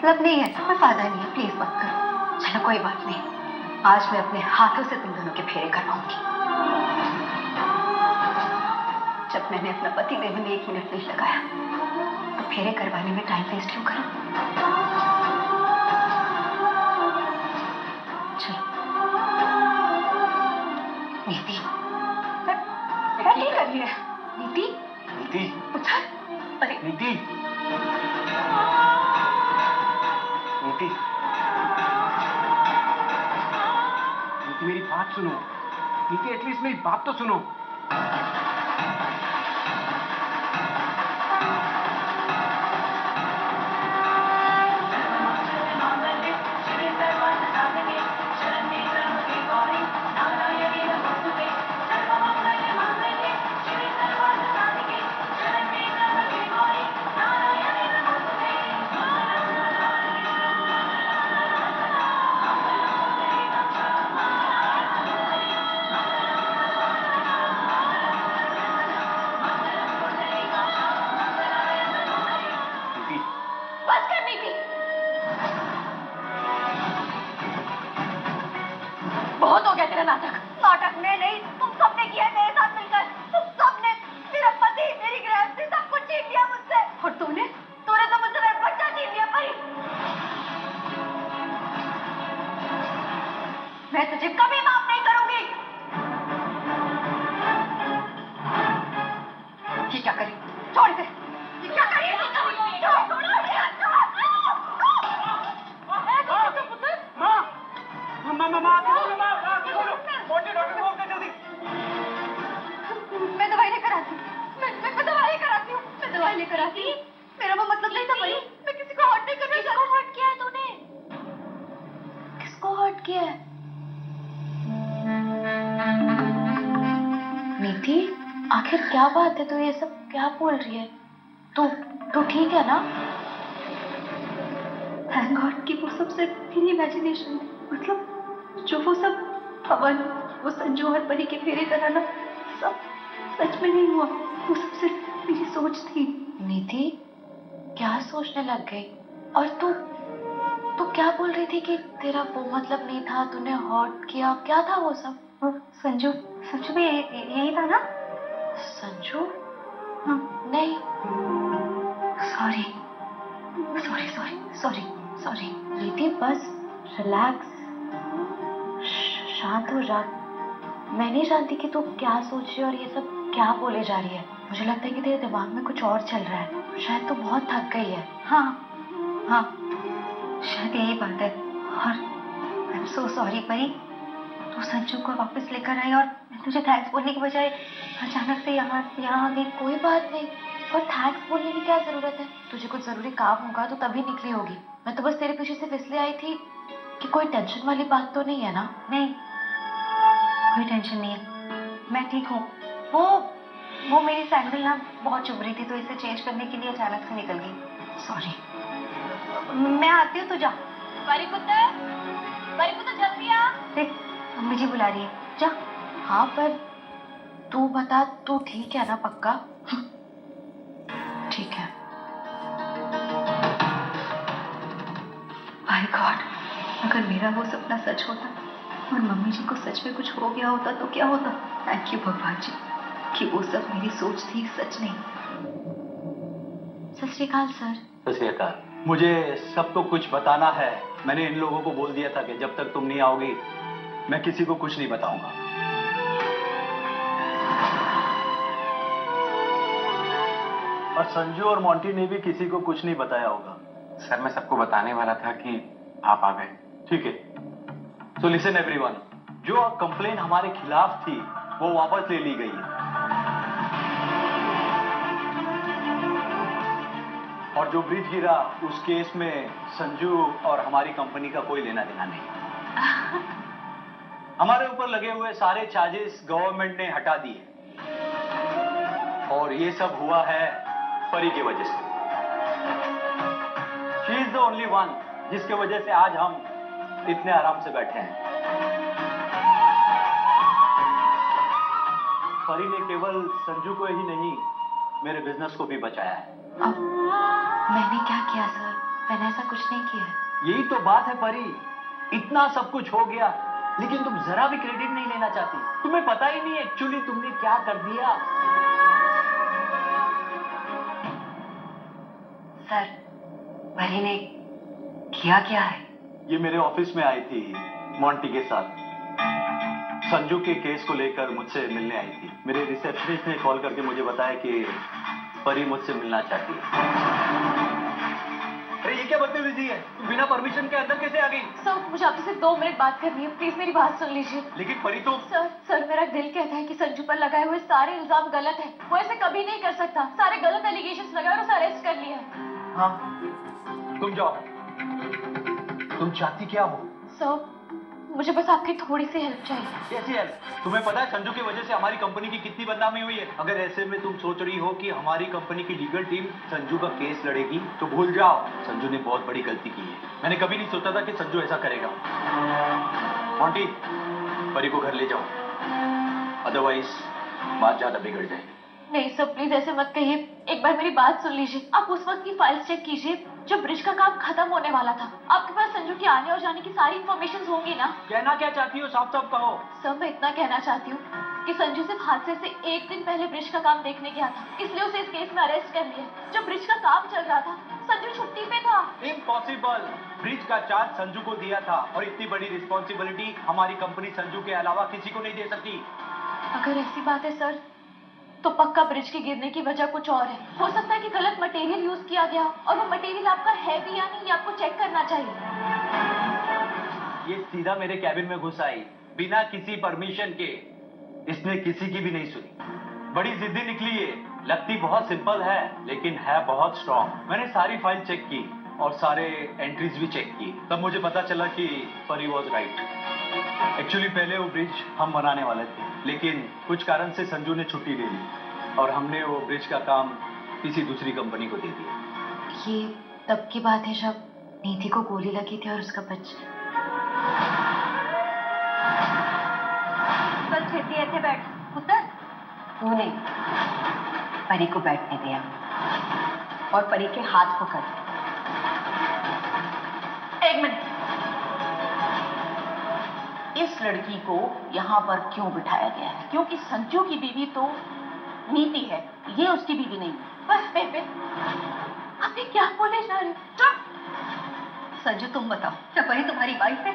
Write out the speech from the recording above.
मतलब नहीं है, कोई फायदा नहीं है, प्लीज मत करो। चलो कोई बात नहीं, आज मैं अपने हाथों से तुम दोनों के फेरे करवाऊंगी। जब मैंने अपना पति देव में 1 मिनट नहीं लगाया तो फेरे करवाने में टाइम वेस्ट क्यों करूं? चलो नीति, क्या कर रही है नीति? नीति, अरे नीति, नीति, नीति मेरी बात सुनो। नीति एटलीस्ट मेरी बात तो सुनो। बहुत हो गया तेरा नाटक। नाटक में नहीं, तुम सबने किया मेरे साथ मिलकर। तुम सबने, मेरा पति, मेरी गृहस्थी, सब कुछ छीन लिया मुझसे। और तूने तो मुझसे मेरा बच्चा छीन लिया। परी, मैं तुझे कभी माफ नहीं करूंगी। ये क्या करी? छोड़ दे। ये क्या करी? मैं दवाई लेकर आती हूँ। मैं दवाई लेकर आती हूँ। मैं दवाई लेकर आती हूँ। मेरा वो मतलब नहीं था परी। मैं किसी को हर्ट नहीं करना चाहती। किसको हर्ट किया है तूने? किसको हर्ट किया है? नीति, आखिर क्या बात है? तू ये सब क्या बोल रही है? तू ठीक है ना? थैंक गॉड कि वो सब सिर्फ मेरी इमेजिनेशन थी। मतलब जो वो सब हवन, वो संजू और परी के फेरे कराना, सब सच में नहीं हुआ। वो सब सिर्फ मेरी सोच थी। नीति, क्या सोचने लग गई? और तू क्या बोल रही थी कि तेरा वो मतलब नहीं था, तूने हर्ट किया? क्या था वो सब? संजू में यही था ना? संजू? हाँ। नहीं, सॉरी नीति, बस रिलैक्स, शांत हो जा। मैं नहीं जानती कि तू क्या सोच रही है और ये सब क्या बोले जा रही है। मुझे लगता है कि तेरे दिमाग में कुछ और चल रहा है। शायद तू बहुत थक गई है। हाँ, शायद यही बात है। और आई एम सो सॉरी परी। तू संजू को वापस लेकर आई और तुझे थैंक्स बोलने की बजाय अचानक से यहाँ आ गई। कोई बात नहीं, और थैंक्स बोलने की क्या जरूरत है? तुझे कुछ जरूरी काम होगा तो तभी निकली होगी। मैं तो बस तेरे पीछे से इसलिए आई थी कि कोई टेंशन वाली बात तो नहीं है ना? नहीं, कोई टेंशन नहीं है, मैं ठीक हूँ। वो मेरी सैंडल ना बहुत चुभ रही थी तो इसे चेंज करने के लिए अचानक से निकल गई। सॉरी। मैं आती हूँ, तू जा। परी पुत्र जल्दी आ। देख, मम्मी जी बुला रही है, जा। हाँ, पर तू बता, तू ठीक है ना? पक्का? ठीक है। माय गॉड, अगर मेरा वो सपना सच होता और मम्मी जी को सच में कुछ हो गया होता तो क्या होता? थैंक यू भगवान जी कि वो सब मेरी सोच थी, सच नहीं। सत श्री अकाल सर। सत श्री अकाल। मुझे सब तो कुछ बताना है। मैंने इन लोगों को बोल दिया था कि जब तक तुम नहीं आओगी मैं किसी को कुछ नहीं बताऊंगा। और संजू और मोंटी ने भी किसी को कुछ नहीं बताया होगा। सर, मैं सबको बताने वाला था कि आप आ गए। ठीक है, सो लिसन एवरीवन, जो कंप्लेन हमारे खिलाफ थी वो वापस ले ली गई है और जो ब्रिज गिरा उस केस में संजू और हमारी कंपनी का कोई लेना देना नहीं। हमारे ऊपर लगे हुए सारे चार्जेस गवर्नमेंट ने हटा दिए और ये सब हुआ है परी की वजह से। She is the only one जिसके वजह से आज हम इतने आराम से बैठे हैं। परी ने केवल संजू को ही नहीं मेरे बिजनेस को भी बचाया है। अब मैंने क्या किया सर? मैंने ऐसा कुछ नहीं किया है। यही तो बात है परी, इतना सब कुछ हो गया लेकिन तुम जरा भी क्रेडिट नहीं लेना चाहती। तुम्हें पता ही नहीं एक्चुअली तुमने क्या कर दिया। सर, परी ने किया क्या है? ये मेरे ऑफिस में आई थी मोंटी के साथ, संजू के केस को लेकर मुझसे मिलने आई थी। मेरे रिसेप्शनिस्ट ने कॉल करके मुझे बताया कि परी मुझसे मिलना चाहती है। अरे ये क्या बदतमीजी है, तुम बिना परमिशन के अंदर कैसे आ गई? सर, मुझे आपसे सिर्फ 2 मिनट बात करनी है, प्लीज मेरी बात सुन लीजिए। लेकिन परी तो सर मेरा दिल कहता है कि संजू पर लगाए हुए सारे इल्जाम गलत है। वो ऐसे कभी नहीं कर सकता। सारे गलत एलिगेशंस लगाए और उसे अरेस्ट कर लिया है। हाँ, तुम जाओ। तुम चाहती क्या हो? सर, मुझे बस आपकी थोड़ी सी हेल्प चाहिए। कैसी हेल्प? तुम्हें पता है संजू की वजह से हमारी कंपनी की कितनी बदनामी हुई है। अगर ऐसे में तुम सोच रही हो कि हमारी कंपनी की लीगल टीम संजू का केस लड़ेगी तो भूल जाओ, संजू ने बहुत बड़ी गलती की है। मैंने कभी नहीं सोचा था कि संजू ऐसा करेगा। मोंटी, परी को घर ले जाओ, अदरवाइज बात ज्यादा बिगड़ जाएगी। नहीं सर, प्लीज ऐसे मत कहिए। एक बार मेरी बात सुन लीजिए। आप उस वक्त की फाइल्स चेक कीजिए जब ब्रिज का काम खत्म होने वाला था। आपके पास संजू के आने और जाने की सारी इन्फॉर्मेशन होंगी ना? कहना क्या चाहती हो, साफ साफ कहो। सर, मैं इतना कहना चाहती हूँ कि संजू सिर्फ हादसे से 1 दिन पहले ब्रिज का काम देखने गया था, इसलिए उसे इस केस में अरेस्ट कर लिया। जब ब्रिज का काम चल रहा था संजू छुट्टी पे था। इम्पॉसिबल, ब्रिज का चार्ज संजू को दिया था और इतनी बड़ी रिस्पॉन्सिबिलिटी हमारी कंपनी संजू के अलावा किसी को नहीं दे सकती। अगर ऐसी बात है सर, तो पक्का ब्रिज के गिरने की वजह कुछ और है। हो सकता है कि गलत मटेरियल यूज किया गया और वो मटेरियल आपका है भी या नहीं, ये आपको चेक करना चाहिए। ये सीधा मेरे कैबिन में घुस आई बिना किसी परमिशन के। इसने किसी की भी नहीं सुनी। बड़ी जिद्दी निकली है, लगती बहुत सिंपल है लेकिन है बहुत स्ट्रॉन्ग। मैंने सारी फाइल चेक की और सारे एंट्रीज भी चेक की, तब मुझे पता चला कि परी वॉज राइट। एक्चुअली पहले वो ब्रिज हम बनाने वाले थे, लेकिन कुछ कारण से संजू ने छुट्टी ले ली और हमने वो ब्रिज का काम किसी दूसरी कंपनी को दे दिया। ये तब की बात है जब नीति को गोली लगी थी और उसका बच्चा। कल छेती ऐसे बैठ पुत्र, तूने परी को बैठने दिया और परी के हाथ पकड़। 1 मिनट, इस लड़की को यहाँ पर क्यों बिठाया गया है? क्योंकि संजू की बीवी तो नीति है, ये उसकी बीवी नहीं। बस बेबे, आप ये क्या बोले जा रहे हो? चुप। संजू तुम बताओ, क्या परी तुम्हारी वाइफ है?